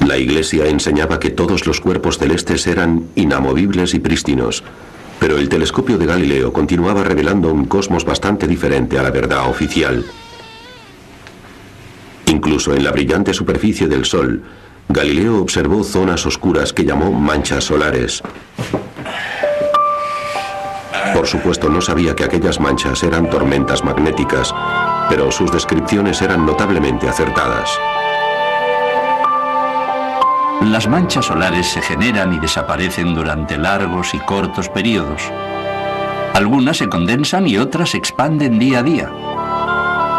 La Iglesia enseñaba que todos los cuerpos celestes eran inamovibles y prístinos, pero el telescopio de Galileo continuaba revelando un cosmos bastante diferente a la verdad oficial. Incluso en la brillante superficie del Sol, Galileo observó zonas oscuras que llamó manchas solares. Por supuesto, no sabía que aquellas manchas eran tormentas magnéticas, pero sus descripciones eran notablemente acertadas. Las manchas solares se generan y desaparecen durante largos y cortos periodos. Algunas se condensan y otras se expanden día a día.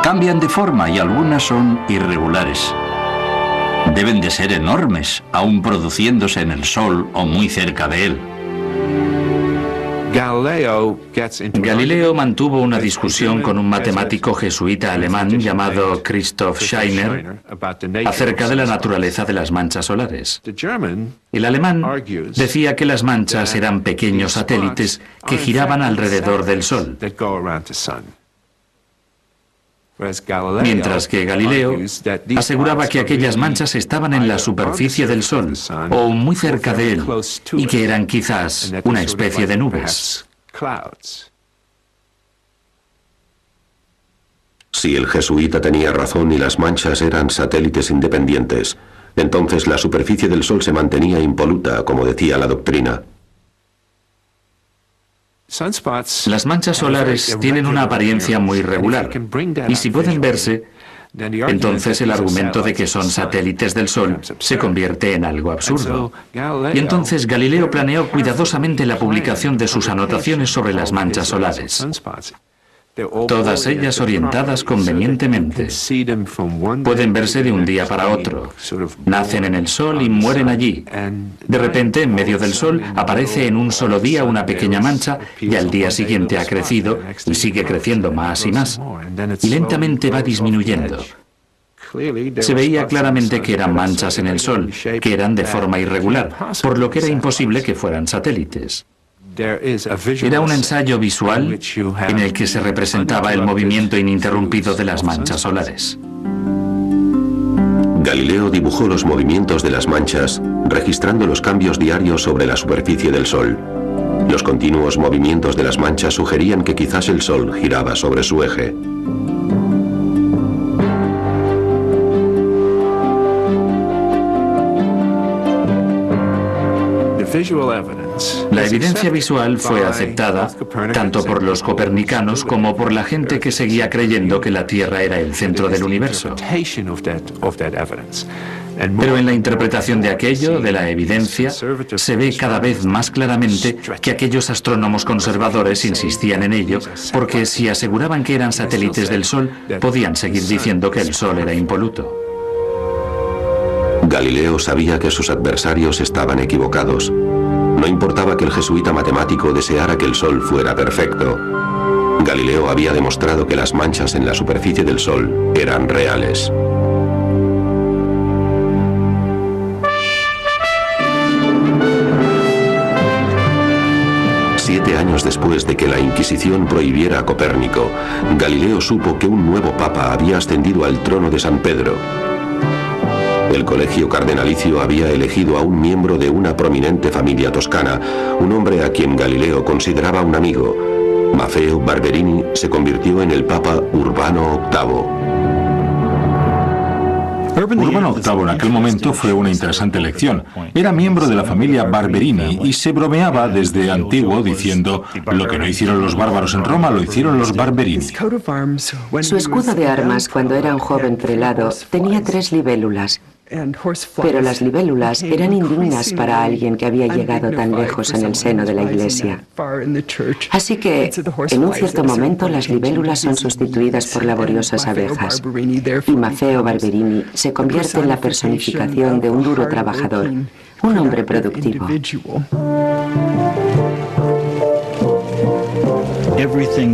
Cambian de forma y algunas son irregulares. Deben de ser enormes, aún produciéndose en el Sol o muy cerca de él. Galileo mantuvo una discusión con un matemático jesuita alemán llamado Christoph Scheiner acerca de la naturaleza de las manchas solares. El alemán decía que las manchas eran pequeños satélites que giraban alrededor del Sol, mientras que Galileo aseguraba que aquellas manchas estaban en la superficie del Sol o muy cerca de él y que eran quizás una especie de nubes. Si el jesuita tenía razón y las manchas eran satélites independientes, entonces la superficie del Sol se mantenía impoluta, como decía la doctrina. Las manchas solares tienen una apariencia muy regular, y si pueden verse, entonces el argumento de que son satélites del Sol se convierte en algo absurdo. Y entonces Galileo planeó cuidadosamente la publicación de sus anotaciones sobre las manchas solares, todas ellas orientadas convenientemente. Pueden verse de un día para otro. Nacen en el Sol y mueren allí. De repente, en medio del Sol, aparece en un solo día una pequeña mancha y al día siguiente ha crecido y sigue creciendo más y más. Y lentamente va disminuyendo. Se veía claramente que eran manchas en el Sol, que eran de forma irregular, por lo que era imposible que fueran satélites. Era un ensayo visual en el que se representaba el movimiento ininterrumpido de las manchas solares. Galileo dibujó los movimientos de las manchas, registrando los cambios diarios sobre la superficie del Sol. Los continuos movimientos de las manchas sugerían que quizás el Sol giraba sobre su eje. La evidencia visual fue aceptada tanto por los copernicanos como por la gente que seguía creyendo que la Tierra era el centro del universo. Pero en la interpretación de aquello, de la evidencia, se ve cada vez más claramente que aquellos astrónomos conservadores insistían en ello, porque si aseguraban que eran satélites del Sol, podían seguir diciendo que el Sol era impoluto. Galileo sabía que sus adversarios estaban equivocados. No importaba que el jesuita matemático deseara que el Sol fuera perfecto. Galileo había demostrado que las manchas en la superficie del Sol eran reales. Siete años después de que la Inquisición prohibiera a Copérnico, Galileo supo que un nuevo papa había ascendido al trono de San Pedro. El colegio cardenalicio había elegido a un miembro de una prominente familia toscana, un hombre a quien Galileo consideraba un amigo. Maffeo Barberini se convirtió en el Papa Urbano VIII. Urbano VIII en aquel momento fue una interesante elección. Era miembro de la familia Barberini y se bromeaba desde antiguo diciendo: lo que no hicieron los bárbaros en Roma lo hicieron los Barberini. Su escudo de armas cuando era un joven prelado tenía 3 libélulas. Pero las libélulas eran indignas para alguien que había llegado tan lejos en el seno de la Iglesia. Así que, en un cierto momento, las libélulas son sustituidas por laboriosas abejas. Y Maffeo Barberini se convierte en la personificación de un duro trabajador, un hombre productivo.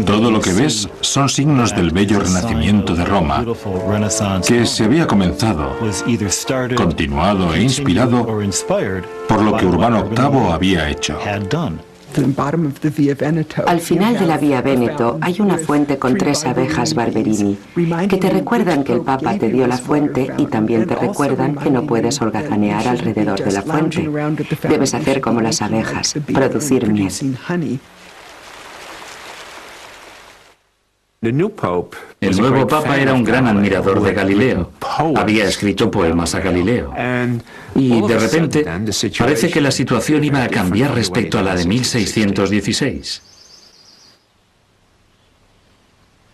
Todo lo que ves son signos del bello renacimiento de Roma, que se había comenzado, continuado e inspirado por lo que Urbano VIII había hecho. Al final de la Vía Véneto hay una fuente con 3 abejas Barberini que te recuerdan que el Papa te dio la fuente y también te recuerdan que no puedes holgazanear alrededor de la fuente. Debes hacer como las abejas, producir miel. El nuevo Papa era un gran admirador de Galileo. Había escrito poemas a Galileo. Y de repente parece que la situación iba a cambiar respecto a la de 1616.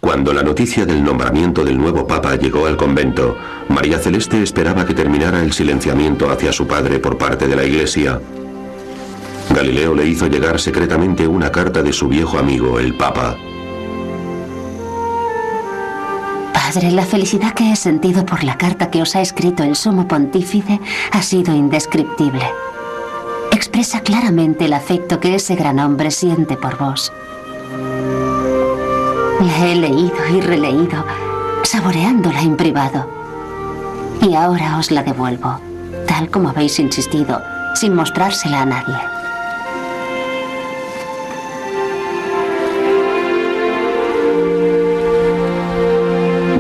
Cuando la noticia del nombramiento del nuevo Papa llegó al convento, María Celeste esperaba que terminara el silenciamiento hacia su padre por parte de la Iglesia. Galileo le hizo llegar secretamente una carta de su viejo amigo, el Papa. Padre, la felicidad que he sentido por la carta que os ha escrito el Sumo Pontífice ha sido indescriptible. Expresa claramente el afecto que ese gran hombre siente por vos. La he leído y releído, saboreándola en privado. Y ahora os la devuelvo, tal como habéis insistido, sin mostrársela a nadie.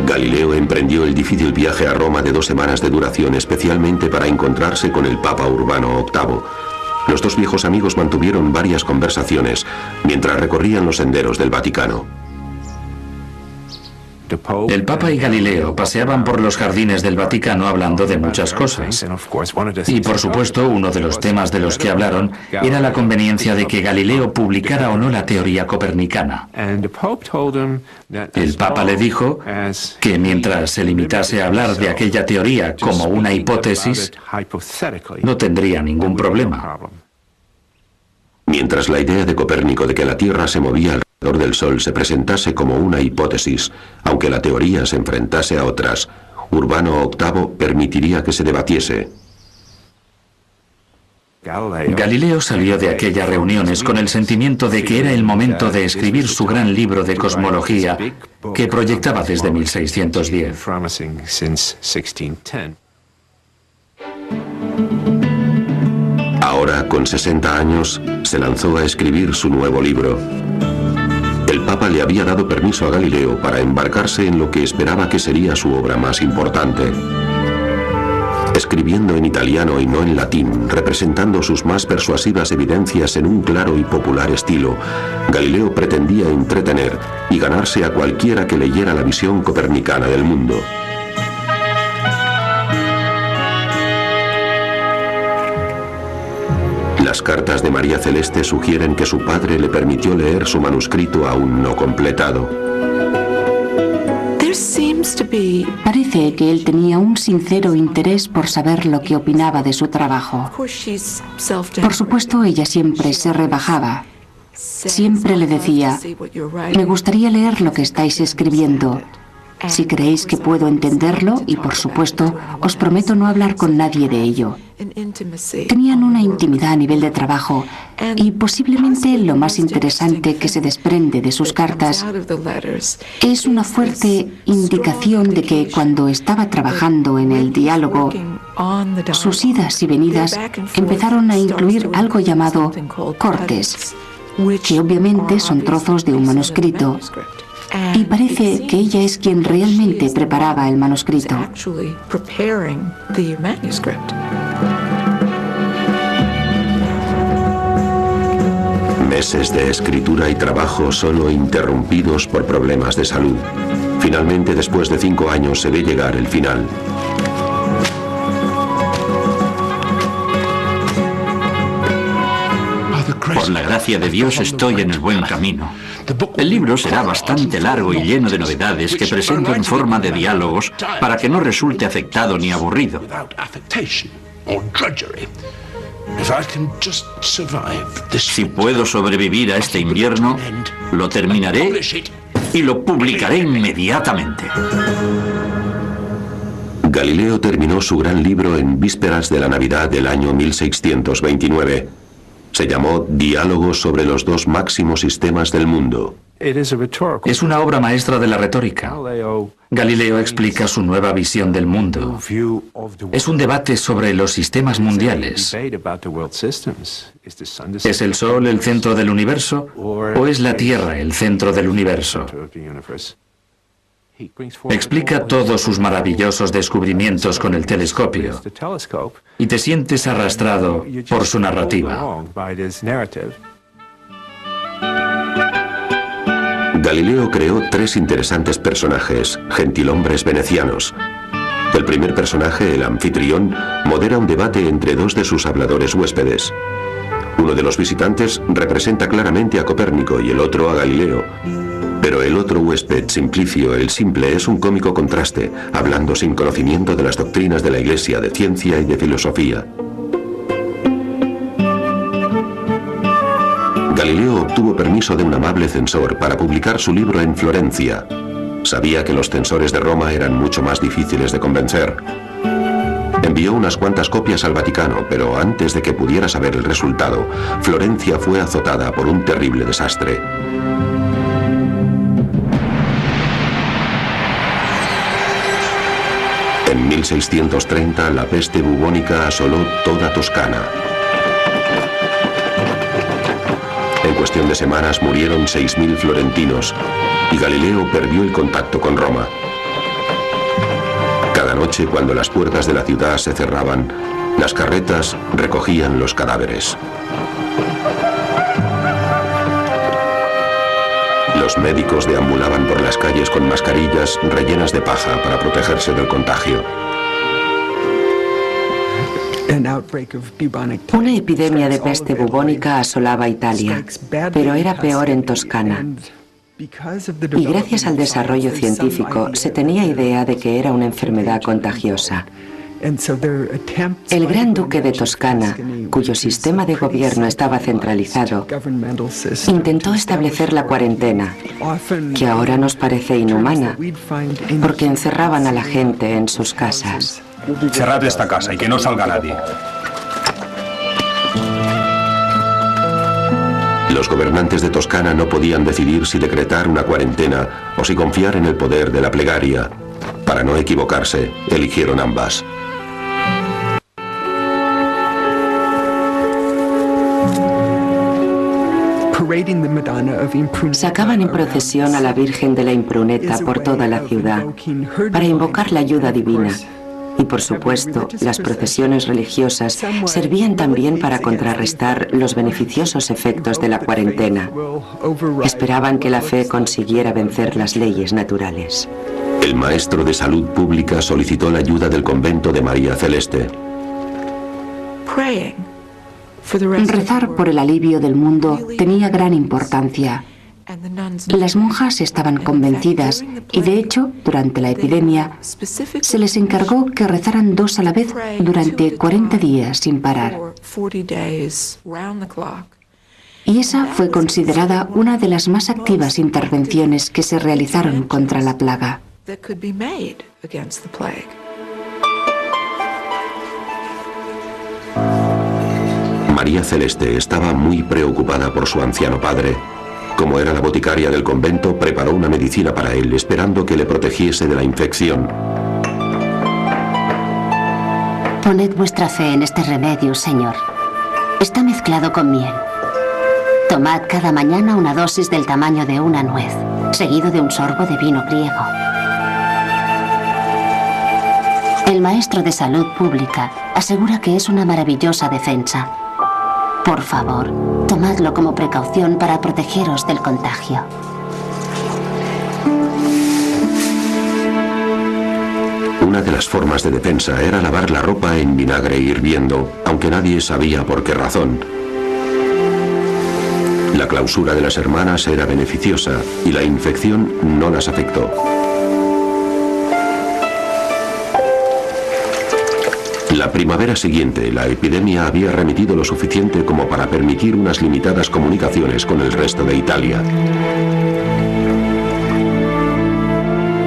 Galileo emprendió el difícil viaje a Roma de 2 semanas de duración especialmente para encontrarse con el Papa Urbano VIII. Los 2 viejos amigos mantuvieron varias conversaciones mientras recorrían los senderos del Vaticano. El Papa y Galileo paseaban por los jardines del Vaticano hablando de muchas cosas. Y por supuesto, uno de los temas de los que hablaron era la conveniencia de que Galileo publicara o no la teoría copernicana. El Papa le dijo que mientras se limitase a hablar de aquella teoría como una hipótesis, no tendría ningún problema. Mientras la idea de Copérnico de que la Tierra se movía alrededor del Sol se presentase como una hipótesis, aunque la teoría se enfrentase a otras, Urbano VIII permitiría que se debatiese. Galileo salió de aquellas reuniones con el sentimiento de que era el momento de escribir su gran libro de cosmología que proyectaba desde 1610. Ahora, con 60 años, se lanzó a escribir su nuevo libro. El Papa le había dado permiso a Galileo para embarcarse en lo que esperaba que sería su obra más importante. Escribiendo en italiano y no en latín, representando sus más persuasivas evidencias en un claro y popular estilo, Galileo pretendía entretener y ganarse a cualquiera que leyera la visión copernicana del mundo. Las cartas de María Celeste sugieren que su padre le permitió leer su manuscrito aún no completado. Parece que él tenía un sincero interés por saber lo que opinaba de su trabajo. Por supuesto, ella siempre se rebajaba. Siempre le decía, me gustaría leer lo que estáis escribiendo. Si creéis que puedo entenderlo, y por supuesto, os prometo no hablar con nadie de ello. Tenían una intimidad a nivel de trabajo, y posiblemente lo más interesante que se desprende de sus cartas es una fuerte indicación de que cuando estaba trabajando en el diálogo, sus idas y venidas empezaron a incluir algo llamado cortes, que obviamente son trozos de un manuscrito. Y parece que ella es quien realmente preparaba el manuscrito. Meses de escritura y trabajo solo interrumpidos por problemas de salud. Finalmente, después de 5 años, se ve llegar el final. Por la gracia de Dios estoy en el buen camino. El libro será bastante largo y lleno de novedades que presento en forma de diálogos para que no resulte afectado ni aburrido. Si puedo sobrevivir a este invierno, lo terminaré y lo publicaré inmediatamente. Galileo terminó su gran libro en vísperas de la Navidad del año 1629. Se llamó Diálogos sobre los 2 máximos sistemas del mundo. Es una obra maestra de la retórica. Galileo explica su nueva visión del mundo. Es un debate sobre los sistemas mundiales. ¿Es el Sol el centro del universo o es la Tierra el centro del universo? Explica todos sus maravillosos descubrimientos con el telescopio y te sientes arrastrado por su narrativa. Galileo creó 3 interesantes personajes, gentilhombres venecianos. El primer personaje, el anfitrión, modera un debate entre 2 de sus habladores huéspedes. Uno de los visitantes representa claramente a Copérnico y el otro a Galileo. Pero el otro huésped, Simplicio, el simple, es un cómico contraste, hablando sin conocimiento de las doctrinas de la Iglesia, de ciencia y de filosofía. Galileo obtuvo permiso de un amable censor para publicar su libro en Florencia. Sabía que los censores de Roma eran mucho más difíciles de convencer. Envió unas cuantas copias al Vaticano, pero antes de que pudiera saber el resultado, Florencia fue azotada por un terrible desastre. En 1630, la peste bubónica asoló toda Toscana. En cuestión de semanas murieron 6.000 florentinos y Galileo perdió el contacto con Roma. Cada noche, cuando las puertas de la ciudad se cerraban, las carretas recogían los cadáveres. Los médicos deambulaban por las calles con mascarillas rellenas de paja para protegerse del contagio. Una epidemia de peste bubónica asolaba Italia, pero era peor en Toscana. Y gracias al desarrollo científico se tenía idea de que era una enfermedad contagiosa. El gran duque de Toscana, cuyo sistema de gobierno estaba centralizado, intentó establecer la cuarentena, que ahora nos parece inhumana, porque encerraban a la gente en sus casas. Cerrad esta casa y que no salga nadie. Los gobernantes de Toscana no podían decidir si decretar una cuarentena o si confiar en el poder de la plegaria. Para no equivocarse, eligieron ambas. Sacaban en procesión a la Virgen de la Impruneta por toda la ciudad para invocar la ayuda divina. Y por supuesto, las procesiones religiosas servían también para contrarrestar los beneficiosos efectos de la cuarentena. Esperaban que la fe consiguiera vencer las leyes naturales. El maestro de salud pública solicitó la ayuda del convento de María Celeste. Rezar por el alivio del mundo tenía gran importancia. Las monjas estaban convencidas y, de hecho, durante la epidemia, se les encargó que rezaran 2 a la vez durante 40 días sin parar. Y esa fue considerada una de las más activas intervenciones que se realizaron contra la plaga. María Celeste estaba muy preocupada por su anciano padre. Como era la boticaria del convento, preparó una medicina para él, esperando que le protegiese de la infección. Poned vuestra fe en este remedio, señor. Está mezclado con miel. Tomad cada mañana una dosis del tamaño de una nuez, seguido de un sorbo de vino griego. El maestro de salud pública asegura que es una maravillosa defensa. Por favor, tomadlo como precaución para protegeros del contagio. Una de las formas de defensa era lavar la ropa en vinagre hirviendo, aunque nadie sabía por qué razón. La clausura de las hermanas era beneficiosa y la infección no las afectó. La primavera siguiente, la epidemia había remitido lo suficiente como para permitir unas limitadas comunicaciones con el resto de Italia.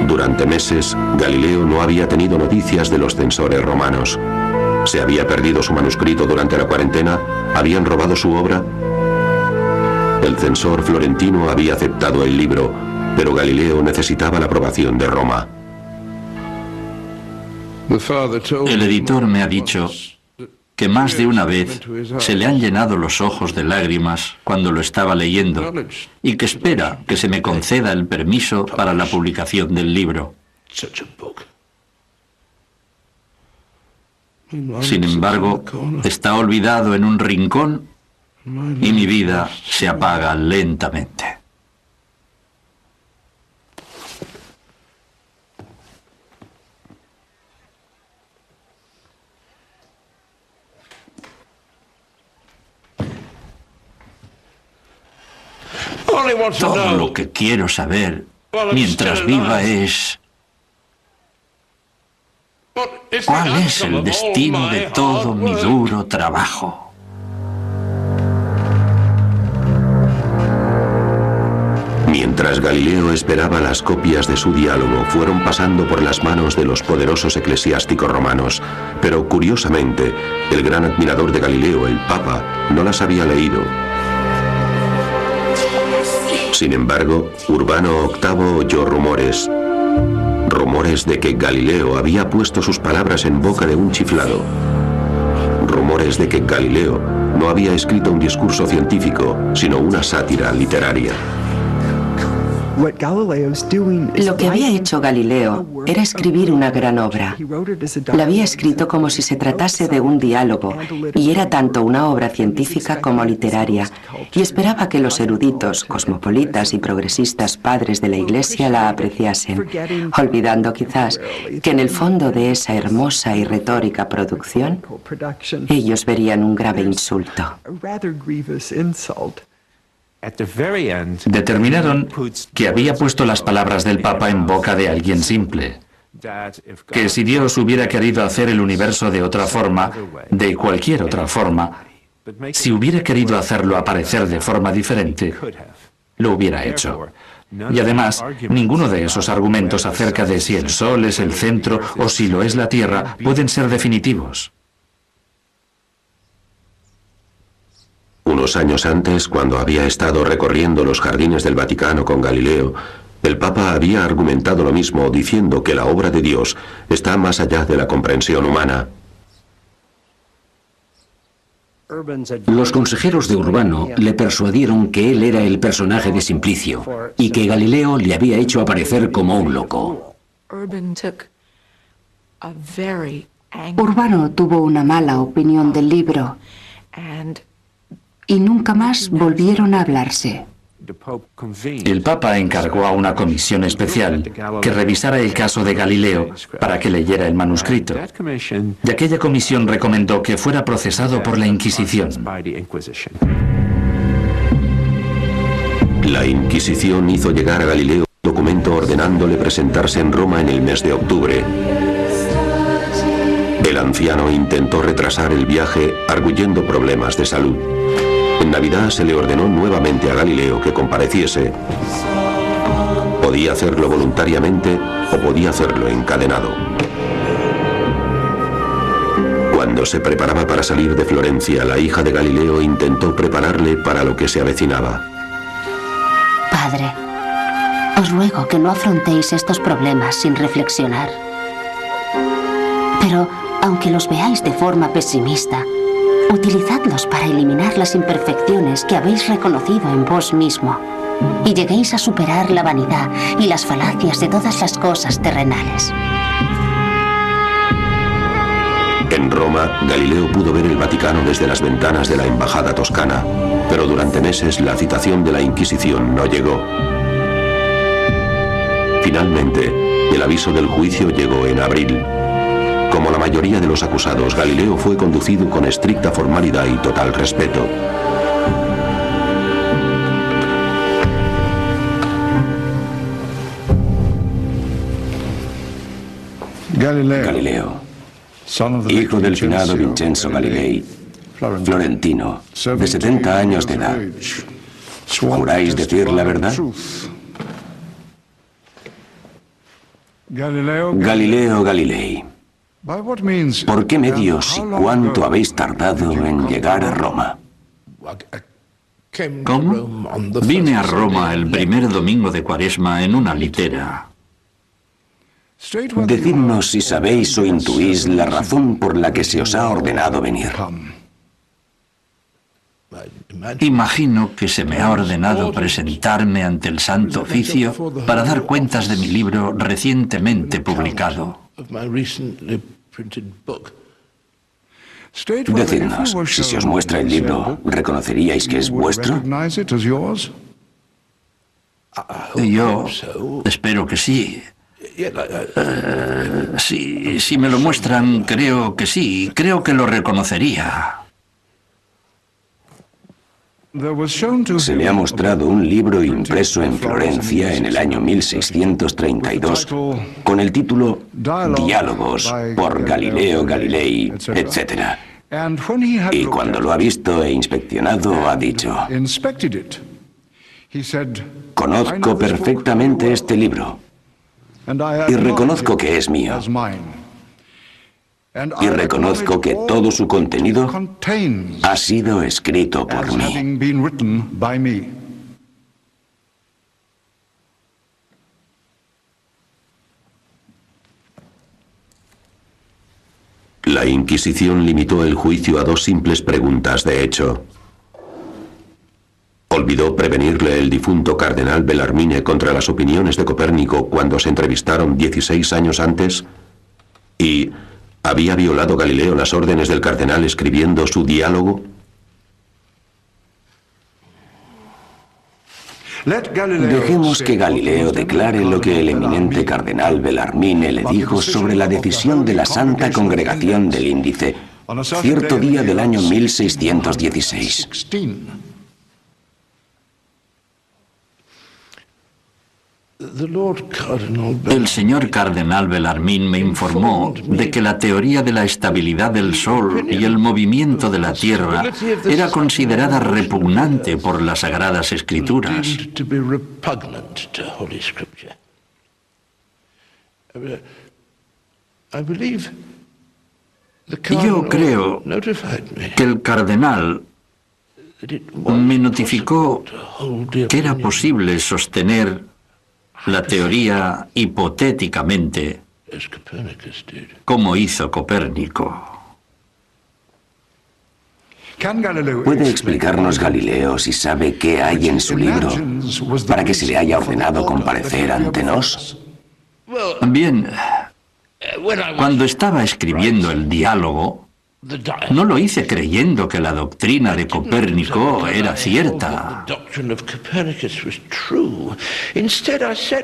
Durante meses, Galileo no había tenido noticias de los censores romanos. ¿Se había perdido su manuscrito durante la cuarentena? ¿Habían robado su obra? El censor florentino había aceptado el libro, pero Galileo necesitaba la aprobación de Roma. El editor me ha dicho que más de una vez se le han llenado los ojos de lágrimas cuando lo estaba leyendo y que espera que se me conceda el permiso para la publicación del libro. Sin embargo, está olvidado en un rincón y mi vida se apaga lentamente. Todo lo que quiero saber mientras viva es... ¿cuál es el destino de todo mi duro trabajo? Mientras Galileo esperaba, las copias de su diálogo fueron pasando por las manos de los poderosos eclesiásticos romanos, pero curiosamente, el gran admirador de Galileo, el Papa, no las había leído. Sin embargo, Urbano VIII oyó rumores de que Galileo había puesto sus palabras en boca de un chiflado. Rumores de que Galileo no había escrito un discurso científico, sino una sátira literaria. Lo que había hecho Galileo era escribir una gran obra. La había escrito como si se tratase de un diálogo, y era tanto una obra científica como literaria, y esperaba que los eruditos, cosmopolitas y progresistas padres de la Iglesia la apreciasen, olvidando quizás que en el fondo de esa hermosa y retórica producción, ellos verían un grave insulto. Determinaron que había puesto las palabras del Papa en boca de alguien simple, que si Dios hubiera querido hacer el universo de otra forma, de cualquier otra forma, si hubiera querido hacerlo aparecer de forma diferente, lo hubiera hecho. Y además, ninguno de esos argumentos acerca de si el Sol es el centro o si lo es la Tierra pueden ser definitivos. Unos años antes, cuando había estado recorriendo los jardines del Vaticano con Galileo, el Papa había argumentado lo mismo, diciendo que la obra de Dios está más allá de la comprensión humana. Los consejeros de Urbano le persuadieron que él era el personaje de Simplicio y que Galileo le había hecho aparecer como un loco. Urbano tuvo una mala opinión del libro y nunca más volvieron a hablarse. El Papa encargó a una comisión especial que revisara el caso de Galileo para que leyera el manuscrito. Y aquella comisión recomendó que fuera procesado por la Inquisición. La Inquisición hizo llegar a Galileo un documento ordenándole presentarse en Roma en el mes de octubre. El anciano intentó retrasar el viaje arguyendo problemas de salud. En Navidad se le ordenó nuevamente a Galileo que compareciese. Podía hacerlo voluntariamente o podía hacerlo encadenado. Cuando se preparaba para salir de Florencia, la hija de Galileo intentó prepararle para lo que se avecinaba. Padre, os ruego que no afrontéis estos problemas sin reflexionar. Pero, aunque los veáis de forma pesimista, utilizadlos para eliminar las imperfecciones que habéis reconocido en vos mismo y lleguéis a superar la vanidad y las falacias de todas las cosas terrenales. En Roma, Galileo pudo ver el Vaticano desde las ventanas de la embajada toscana, pero durante meses la citación de la Inquisición no llegó. Finalmente, el aviso del juicio llegó en abril. Como la mayoría de los acusados, Galileo fue conducido con estricta formalidad y total respeto. Galileo, hijo del finado Vincenzo Galilei, florentino, de 70 años de edad. ¿Juráis decir la verdad? Galileo Galilei, ¿por qué medios y cuánto habéis tardado en llegar a Roma? ¿Cómo? Vine a Roma el primer domingo de Cuaresma en una litera. Decidnos si sabéis o intuís la razón por la que se os ha ordenado venir. Imagino que se me ha ordenado presentarme ante el Santo Oficio para dar cuentas de mi libro recientemente publicado. Decidnos, si se os muestra el libro, ¿reconoceríais que es vuestro? Yo espero que sí. Si me lo muestran, creo que sí. Creo que lo reconocería. Se le ha mostrado un libro impreso en Florencia en el año 1632 con el título Diálogos por Galileo Galilei, etc. Y cuando lo ha visto e inspeccionado ha dicho: conozco perfectamente este libro y reconozco que es mío. Y reconozco que todo su contenido ha sido escrito por mí. La Inquisición limitó el juicio a 2 simples preguntas de hecho. ¿Olvidó prevenirle el difunto cardenal Bellarmine contra las opiniones de Copérnico cuando se entrevistaron 16 años antes? ¿Y había violado Galileo las órdenes del cardenal escribiendo su diálogo? Dejemos que Galileo declare lo que el eminente cardenal Bellarmine le dijo sobre la decisión de la Santa Congregación del Índice, cierto día del año 1616. El señor cardenal Bellarmine me informó de que la teoría de la estabilidad del Sol y el movimiento de la Tierra era considerada repugnante por las Sagradas Escrituras. Yo creo que el cardenal me notificó que era posible sostener la teoría hipotéticamente, como hizo Copérnico. ¿Puede explicarnos Galileo si sabe qué hay en su libro para que se le haya ordenado comparecer ante nos? Bien, cuando estaba escribiendo el diálogo, no lo hice creyendo que la doctrina de Copérnico era cierta.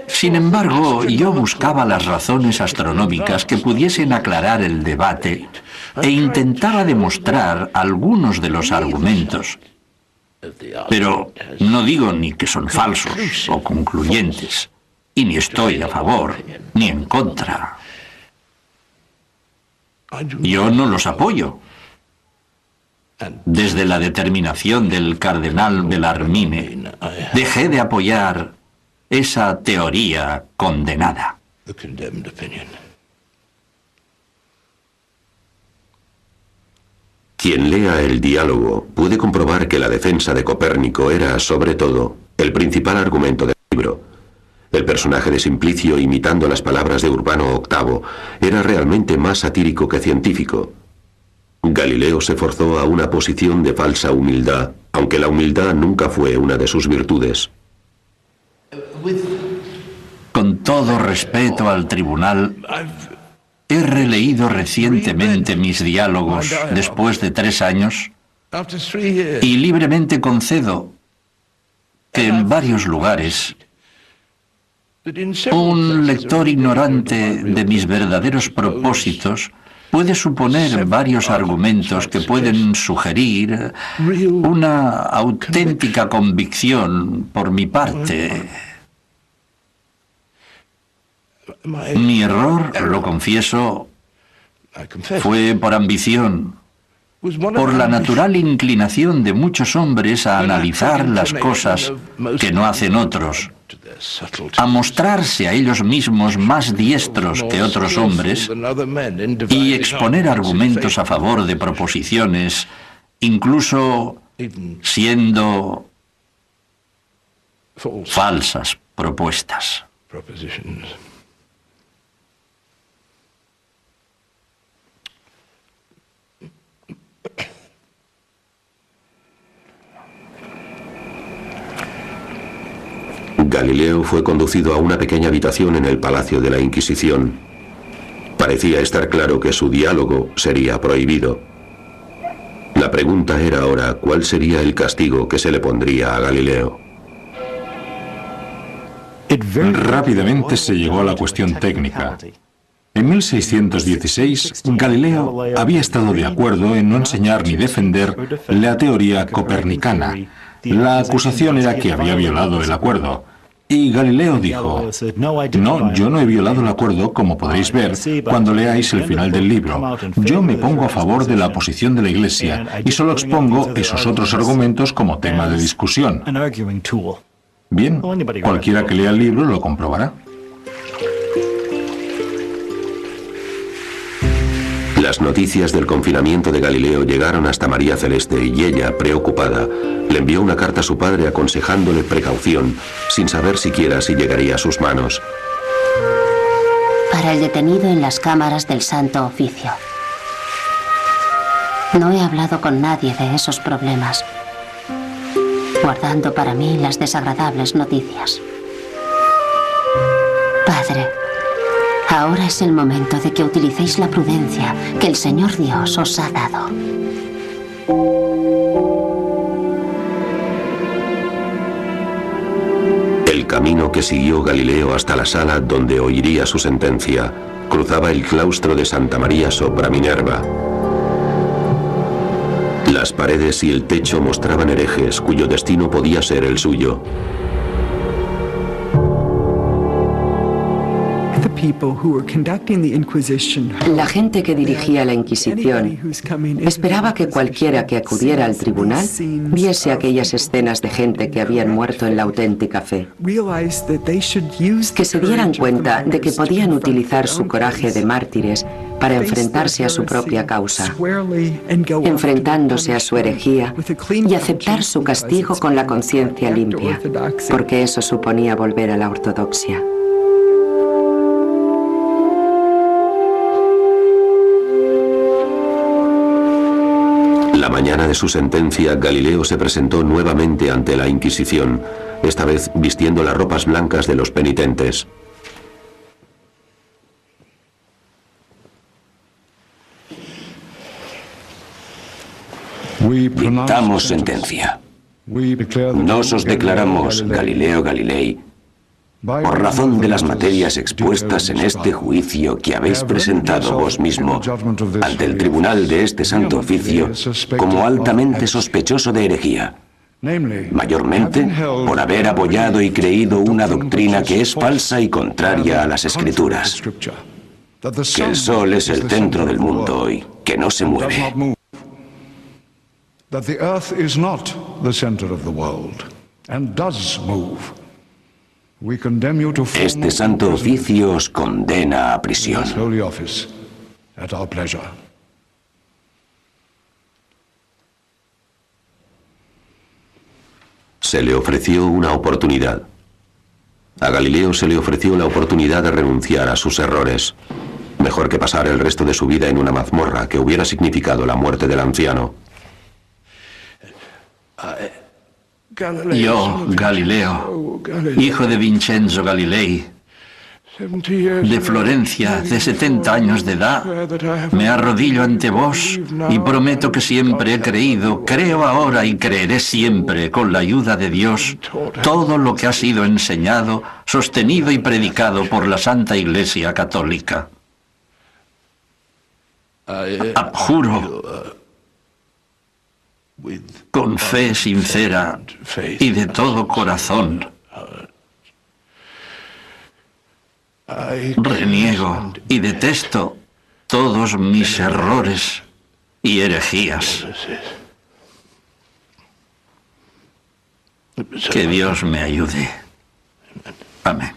Sin embargo, yo buscaba las razones astronómicas que pudiesen aclarar el debate e intentaba demostrar algunos de los argumentos. Pero no digo ni que son falsos o concluyentes, y ni estoy a favor ni en contra. Yo no los apoyo. Desde la determinación del cardenal Bellarmine, dejé de apoyar esa teoría condenada. Quien lea el diálogo puede comprobar que la defensa de Copérnico era, sobre todo, el principal argumento del libro. El personaje de Simplicio, imitando las palabras de Urbano VIII, era realmente más satírico que científico. Galileo se forzó a una posición de falsa humildad, aunque la humildad nunca fue una de sus virtudes. Con todo respeto al tribunal, he releído recientemente mis diálogos después de 3 años y libremente concedo que en varios lugares un lector ignorante de mis verdaderos propósitos puede suponer varios argumentos que pueden sugerir una auténtica convicción por mi parte. Mi error, lo confieso, fue por ambición, por la natural inclinación de muchos hombres a analizar las cosas que no hacen otros, a mostrarse a ellos mismos más diestros que otros hombres y exponer argumentos a favor de proposiciones, incluso siendo falsas propuestas. Galileo fue conducido a una pequeña habitación en el Palacio de la Inquisición. Parecía estar claro que su diálogo sería prohibido. La pregunta era ahora cuál sería el castigo que se le pondría a Galileo. Rápidamente se llegó a la cuestión técnica. En 1616, Galileo había estado de acuerdo en no enseñar ni defender la teoría copernicana. La acusación era que había violado el acuerdo. Y Galileo dijo, no, yo no he violado el acuerdo, como podréis ver cuando leáis el final del libro. Yo me pongo a favor de la posición de la Iglesia y solo expongo esos otros argumentos como tema de discusión. Bien, cualquiera que lea el libro lo comprobará. Las noticias del confinamiento de Galileo llegaron hasta María Celeste y ella, preocupada, le envió una carta a su padre aconsejándole precaución, sin saber siquiera si llegaría a sus manos. Para el detenido en las cámaras del Santo Oficio. No he hablado con nadie de esos problemas, guardando para mí las desagradables noticias. Padre, ahora es el momento de que utilicéis la prudencia que el Señor Dios os ha dado. El camino que siguió Galileo hasta la sala donde oiría su sentencia cruzaba el claustro de Santa María sopra Minerva. Las paredes y el techo mostraban herejes cuyo destino podía ser el suyo. La gente que dirigía la Inquisición esperaba que cualquiera que acudiera al tribunal viese aquellas escenas de gente que habían muerto en la auténtica fe. Que se dieran cuenta de que podían utilizar su coraje de mártires para enfrentarse a su propia causa, enfrentándose a su herejía y aceptar su castigo con la conciencia limpia, porque eso suponía volver a la ortodoxia. La mañana de su sentencia, Galileo se presentó nuevamente ante la Inquisición, esta vez vistiendo las ropas blancas de los penitentes. Dictamos sentencia. Nos os declaramos, Galileo Galilei, por razón de las materias expuestas en este juicio que habéis presentado vos mismo ante el tribunal de este santo oficio como altamente sospechoso de herejía, mayormente por haber apoyado y creído una doctrina que es falsa y contraria a las Escrituras, que el sol es el centro del mundo hoy, que no se mueve. Este santo oficio os condena a prisión. Se le ofreció una oportunidad. A Galileo se le ofreció la oportunidad de renunciar a sus errores. Mejor que pasar el resto de su vida en una mazmorra que hubiera significado la muerte del anciano. Yo, Galileo, hijo de Vincenzo Galilei, de Florencia, de 70 años de edad, me arrodillo ante vos y prometo que siempre he creído, creo ahora y creeré siempre, con la ayuda de Dios, todo lo que ha sido enseñado, sostenido y predicado por la Santa Iglesia Católica. Abjuro, con fe sincera y de todo corazón, reniego y detesto todos mis errores y herejías. Que Dios me ayude. Amén.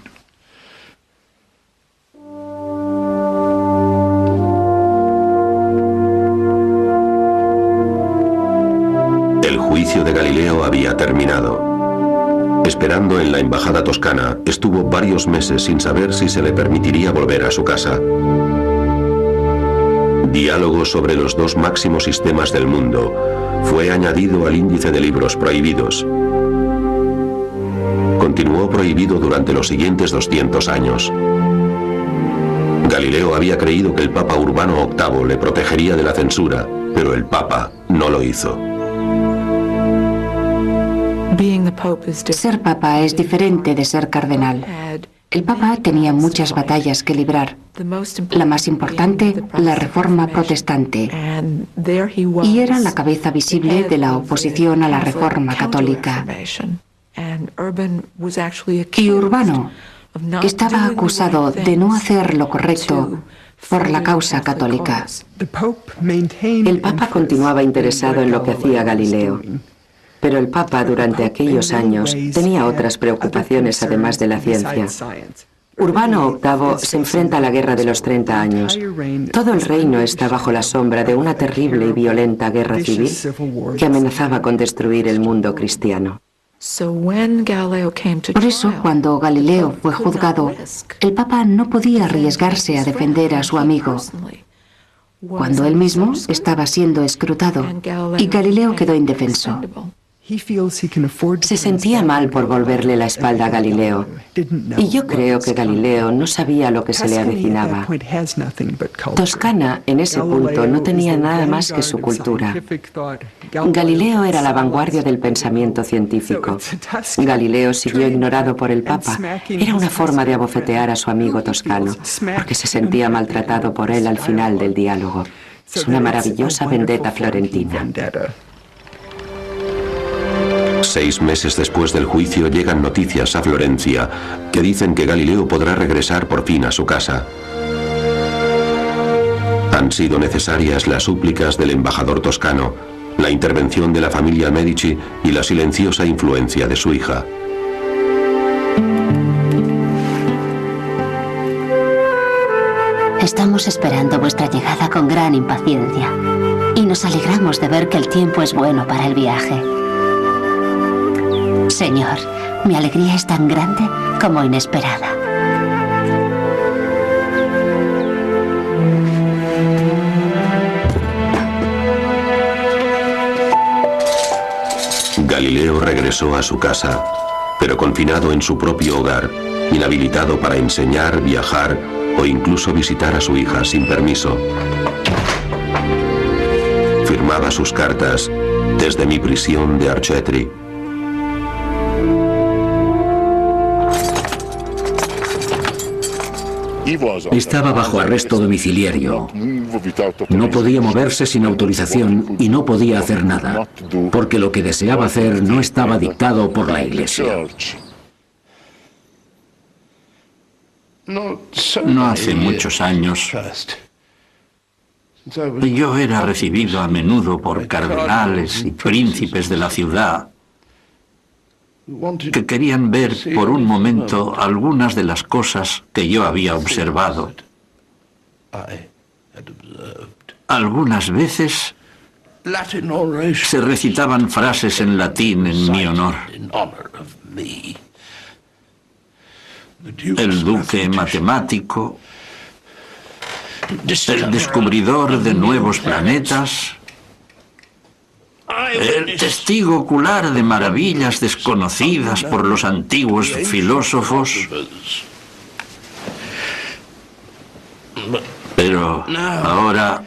El juicio de Galileo había terminado. Esperando en la embajada toscana, estuvo varios meses sin saber si se le permitiría volver a su casa. Diálogo sobre los dos máximos sistemas del mundo fue añadido al índice de libros prohibidos. Continuó prohibido durante los siguientes 200 años. Galileo había creído que el Papa Urbano VIII le protegería de la censura, pero el Papa no lo hizo. Ser papa es diferente de ser cardenal. El papa tenía muchas batallas que librar. La más importante, la reforma protestante. Y era la cabeza visible de la oposición a la reforma católica. Y Urbano estaba acusado de no hacer lo correcto por la causa católica. El Papa continuaba interesado en lo que hacía Galileo. Pero el Papa durante aquellos años tenía otras preocupaciones además de la ciencia. Urbano VIII se enfrenta a la Guerra de los 30 años. Todo el reino está bajo la sombra de una terrible y violenta guerra civil que amenazaba con destruir el mundo cristiano. Por eso, cuando Galileo fue juzgado, el Papa no podía arriesgarse a defender a su amigo, cuando él mismo estaba siendo escrutado, y Galileo quedó indefenso. Se sentía mal por volverle la espalda a Galileo, y yo creo que Galileo no sabía lo que se le avecinaba. Toscana, en ese punto, no tenía nada más que su cultura. Galileo era la vanguardia del pensamiento científico. Galileo siguió ignorado por el Papa. Era una forma de abofetear a su amigo toscano, porque se sentía maltratado por él al final del diálogo. Es una maravillosa vendetta florentina. 6 meses después del juicio llegan noticias a Florencia que dicen que Galileo podrá regresar por fin a su casa. Han sido necesarias las súplicas del embajador toscano, la intervención de la familia Medici y la silenciosa influencia de su hija. Estamos esperando vuestra llegada con gran impaciencia y nos alegramos de ver que el tiempo es bueno para el viaje. Señor, mi alegría es tan grande como inesperada. Galileo regresó a su casa, pero confinado en su propio hogar, inhabilitado para enseñar, viajar o incluso visitar a su hija sin permiso. Firmaba sus cartas desde mi prisión de Arcetri. Estaba bajo arresto domiciliario. No podía moverse sin autorización y no podía hacer nada, porque lo que deseaba hacer no estaba dictado por la Iglesia. No hace muchos años, yo era recibido a menudo por cardenales y príncipes de la ciudad que querían ver por un momento algunas de las cosas que yo había observado. Algunas veces se recitaban frases en latín en mi honor. El duque matemático, el descubridor de nuevos planetas, el testigo ocular de maravillas desconocidas por los antiguos filósofos. Pero ahora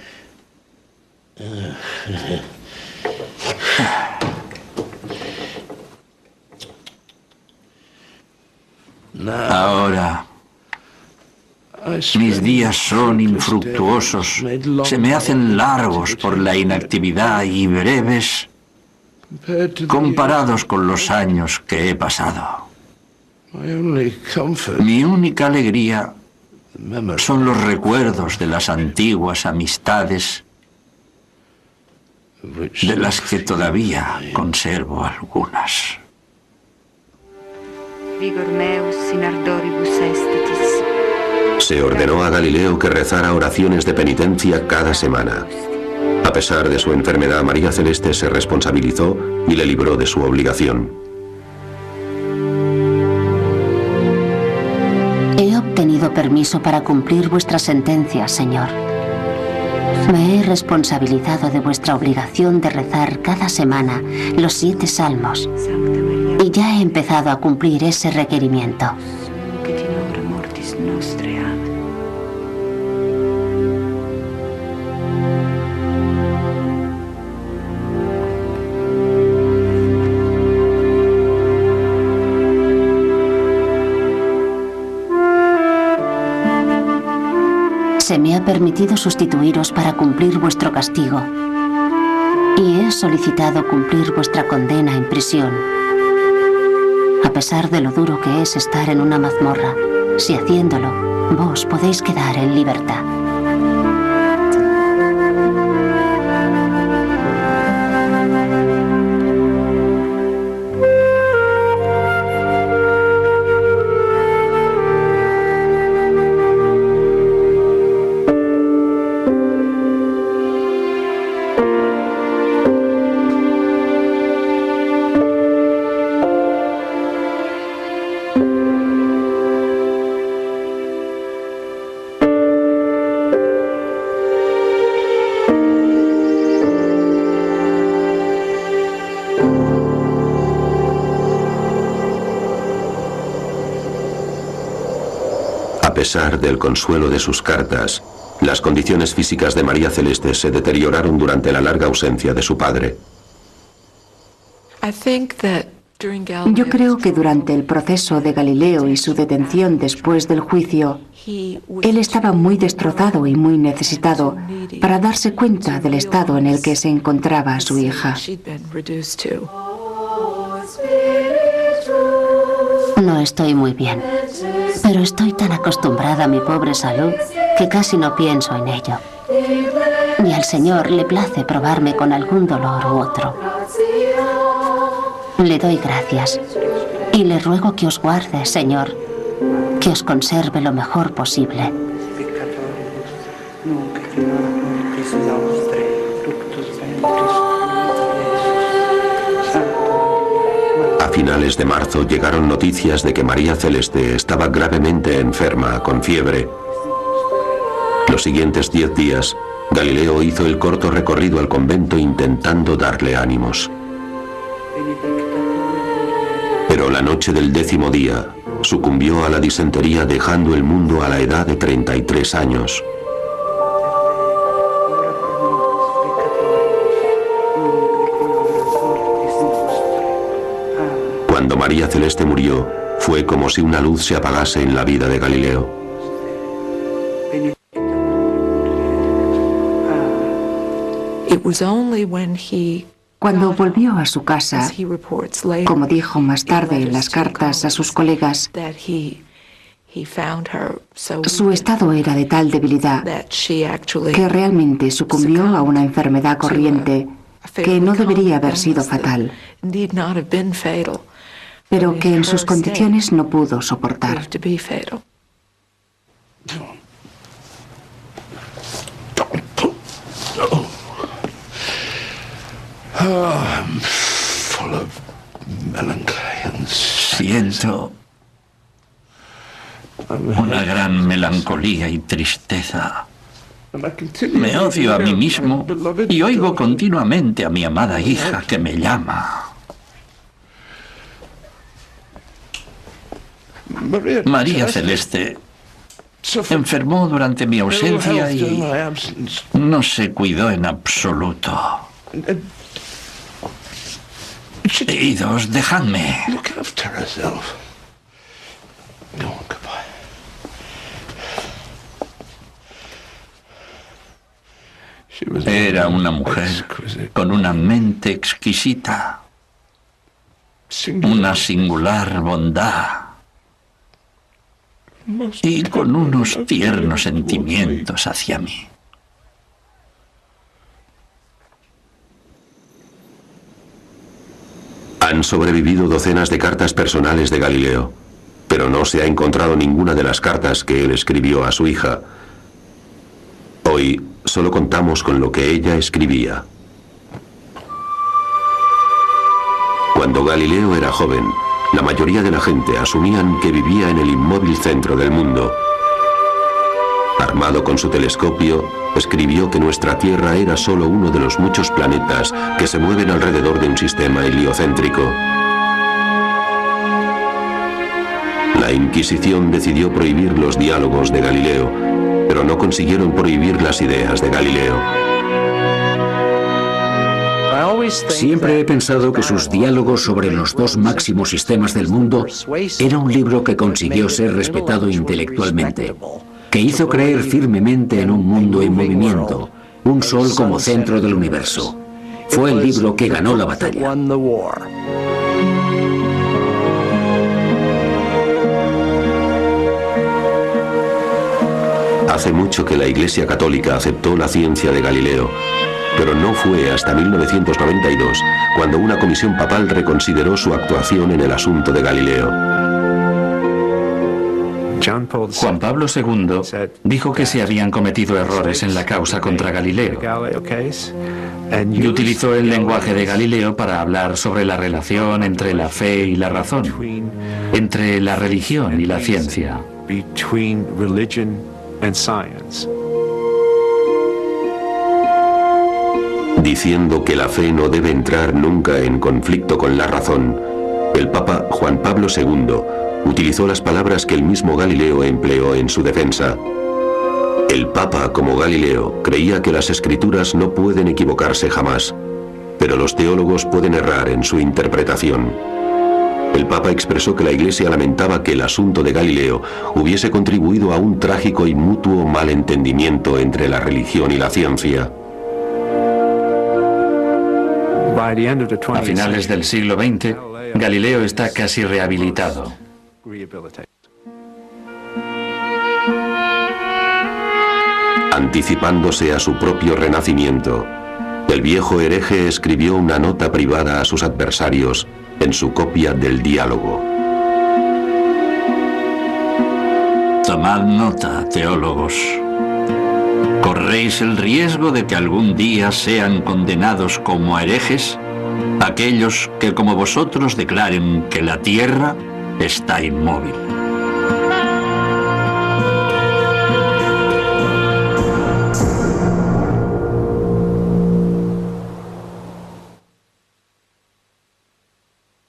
mis días son infructuosos, se me hacen largos por la inactividad y breves comparados con los años que he pasado. Mi única alegría son los recuerdos de las antiguas amistades, de las que todavía conservo algunas. Se ordenó a Galileo que rezara oraciones de penitencia cada semana. A pesar de su enfermedad, María Celeste se responsabilizó y le libró de su obligación. dado permiso para cumplir vuestra sentencia, Señor. Me he responsabilizado de vuestra obligación de rezar cada semana los 7 salmos y ya he empezado a cumplir ese requerimiento. Se me ha permitido sustituiros para cumplir vuestro castigo y he solicitado cumplir vuestra condena en prisión. A pesar de lo duro que es estar en una mazmorra, si haciéndolo, vos podéis quedar en libertad. A pesar del consuelo de sus cartas, las condiciones físicas de María Celeste se deterioraron durante la larga ausencia de su padre. Yo creo que durante el proceso de Galileo y su detención después del juicio, él estaba muy destrozado y muy necesitado para darse cuenta del estado en el que se encontraba su hija. No estoy muy bien, pero estoy tan acostumbrada a mi pobre salud que casi no pienso en ello. Y al Señor le place probarme con algún dolor u otro. Le doy gracias y le ruego que os guarde, Señor, que os conserve lo mejor posible. A finales de marzo llegaron noticias de que María Celeste estaba gravemente enferma, con fiebre. Los siguientes 10 días, Galileo hizo el corto recorrido al convento intentando darle ánimos. Pero la noche del 10º día, sucumbió a la disentería dejando el mundo a la edad de 33 años. Cuando María Celeste murió, fue como si una luz se apagase en la vida de Galileo. Cuando volvió a su casa, como dijo más tarde en las cartas a sus colegas, su estado era de tal debilidad que realmente sucumbió a una enfermedad corriente que no debería haber sido fatal, pero que en sus condiciones no pudo soportar. Siento una gran melancolía y tristeza. Me odio a mí mismo y oigo continuamente a mi amada hija que me llama. María Celeste enfermó durante mi ausencia y no se cuidó en absoluto. Idos, dejadme. Era una mujer con una mente exquisita, una singular bondad y con unos tiernos sentimientos hacia mí. Han sobrevivido docenas de cartas personales de Galileo, pero no se ha encontrado ninguna de las cartas que él escribió a su hija. Hoy solo contamos con lo que ella escribía. Cuando Galileo era joven, la mayoría de la gente asumían que vivía en el inmóvil centro del mundo Armado con su telescopio, escribió que nuestra Tierra era solo uno de los muchos planetas que se mueven alrededor de un sistema heliocéntrico. La Inquisición decidió prohibir los diálogos de Galileo, pero no consiguieron prohibir las ideas de Galileo. Siempre he pensado que sus diálogos sobre los dos máximos sistemas del mundo era un libro que consiguió ser respetado intelectualmente, que hizo creer firmemente en un mundo en movimiento, un sol como centro del universo. Fue el libro que ganó la batalla. Hace mucho que la Iglesia Católica aceptó la ciencia de Galileo, pero no fue hasta 1992 cuando una comisión papal reconsideró su actuación en el asunto de Galileo. Juan Pablo II dijo que se habían cometido errores en la causa contra Galileo y utilizó el lenguaje de Galileo para hablar sobre la relación entre la fe y la razón, entre la religión y la ciencia. Diciendo que la fe no debe entrar nunca en conflicto con la razón, el Papa Juan Pablo II utilizó las palabras que el mismo Galileo empleó en su defensa. El Papa, como Galileo, creía que las escrituras no pueden equivocarse jamás, pero los teólogos pueden errar en su interpretación. El Papa expresó que la Iglesia lamentaba que el asunto de Galileo hubiese contribuido a un trágico y mutuo malentendimiento entre la religión y la ciencia. A finales del siglo XX, Galileo está casi rehabilitado. Anticipándose a su propio renacimiento, el viejo hereje escribió una nota privada a sus adversarios en su copia del Diálogo. Tomad nota, teólogos. ¿Corréis el riesgo de que algún día sean condenados como herejes aquellos que como vosotros declaren que la Tierra está inmóvil?